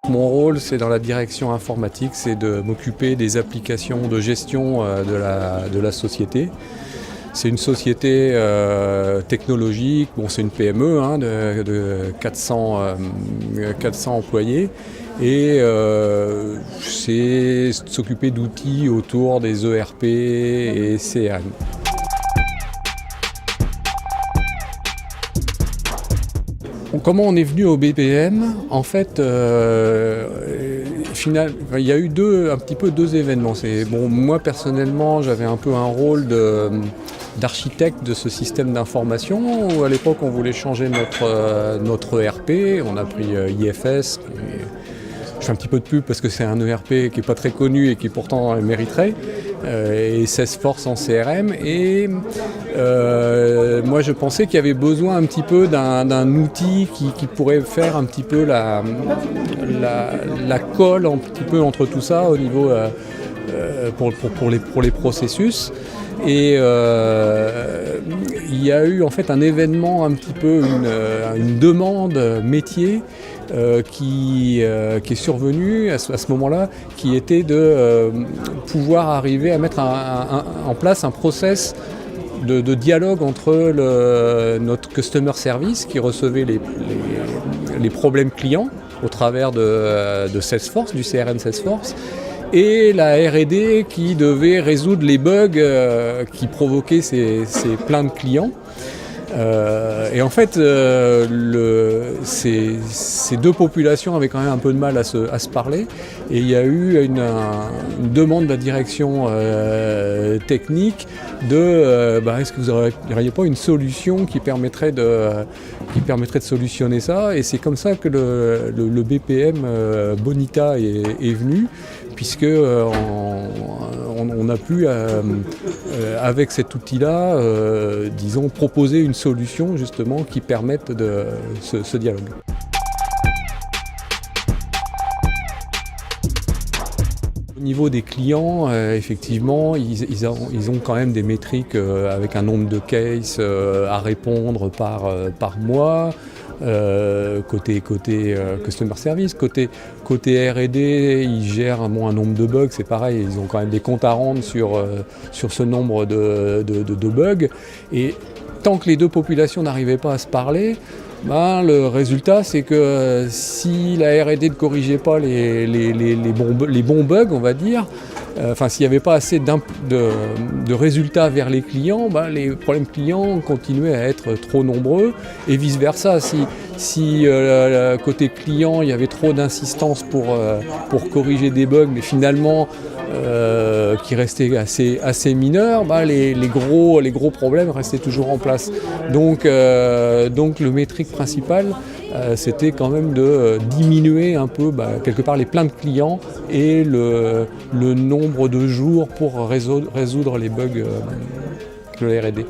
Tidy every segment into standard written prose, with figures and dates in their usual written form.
Mon rôle, c'est dans la direction informatique, c'est de m'occuper des applications de gestion de la société. C'est une société technologique, bon, c'est une PME de 400 employés et c'est s'occuper d'outils autour des ERP et CRM. Comment on est venu au BPM? En fait, il y a eu un petit peu deux événements. Moi personnellement, j'avais un peu un rôle d'architecte de ce système d'information où à l'époque on voulait changer notre ERP. On a pris IFS. Je fais un petit peu de pub parce que c'est un ERP qui n'est pas très connu et qui pourtant mériterait. Et Salesforce en CRM. Et moi je pensais qu'il y avait besoin un petit peu d'un outil qui pourrait faire un petit peu la colle un petit peu entre tout ça au niveau pour les processus. Et il y a eu en fait un événement un petit peu, une demande métier qui est survenue à ce moment-là, qui était de pouvoir arriver à mettre en place un process de dialogue entre notre customer service qui recevait les problèmes clients au travers de Salesforce, du CRM Salesforce, et la R&D qui devait résoudre les bugs qui provoquaient ces plaintes clients. Et en fait, ces deux populations avaient quand même un peu de mal à se parler. Et il y a eu une demande de la direction technique est-ce que vous n'auriez pas une solution qui permettrait de solutionner ça? Et c'est comme ça que le BPM Bonita est venu, puisque on a pu, avec cet outil-là, proposer une solution justement qui permette ce dialogue. Au niveau des clients, effectivement, ils ont quand même des métriques avec un nombre de cases à répondre par mois. Côté customer service, côté R&D, ils gèrent un nombre de bugs, c'est pareil, ils ont quand même des comptes à rendre sur ce nombre de bugs. Et tant que les deux populations n'arrivaient pas à se parler, le résultat c'est que si la R&D ne corrigeait pas les bons bugs, on va dire, s'il n'y avait pas assez de résultats vers les clients, les problèmes clients continuaient à être trop nombreux et vice versa. Si côté client il y avait trop d'insistance pour corriger des bugs, mais finalement qui restaient assez mineurs, les gros problèmes restaient toujours en place. Donc le métrique principal, c'était quand même de diminuer un peu quelque part les plaintes clients et le nombre de jours pour résoudre les bugs de la R&D.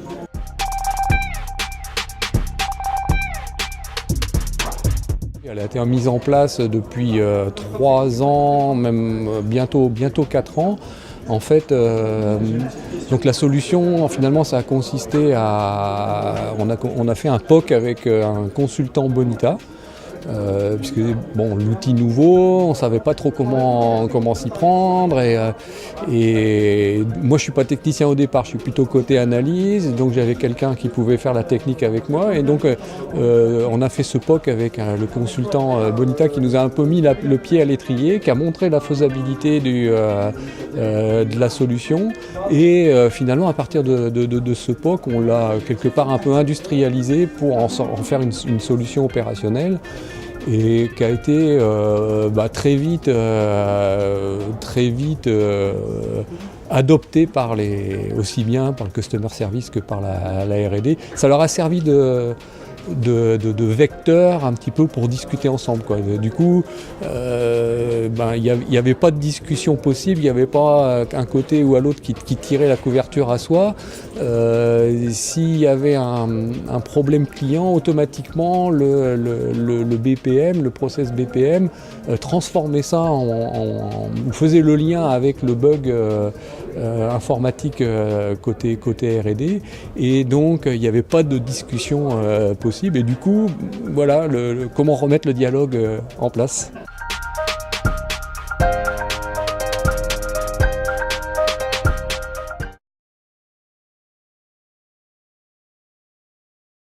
Elle a été mise en place depuis 3 ans, même bientôt 4 ans. En fait, donc la solution, finalement, ça a consisté on a fait un POC avec un consultant Bonita. Puisque l'outil nouveau, on ne savait pas trop comment s'y prendre et moi je suis pas technicien au départ, je suis plutôt côté analyse, donc j'avais quelqu'un qui pouvait faire la technique avec moi et donc on a fait ce POC avec le consultant Bonita qui nous a un peu mis le pied à l'étrier, qui a montré la faisabilité de la solution et finalement à partir de ce POC on l'a quelque part un peu industrialisé pour en faire une solution opérationnelle. Et qui a été très vite adopté aussi bien par le customer service que par la R&D. Ça leur a servi de vecteur un petit peu pour discuter ensemble, quoi. Du coup, il n'y avait pas de discussion possible, il n'y avait pas un côté ou à l'autre qui tirait la couverture à soi. S'il y avait un problème client, automatiquement le BPM, le process BPM, transformait ça faisait le lien avec le bug informatique côté R&D, et donc il n'y avait pas de discussion possible, et du coup voilà comment remettre le dialogue en place.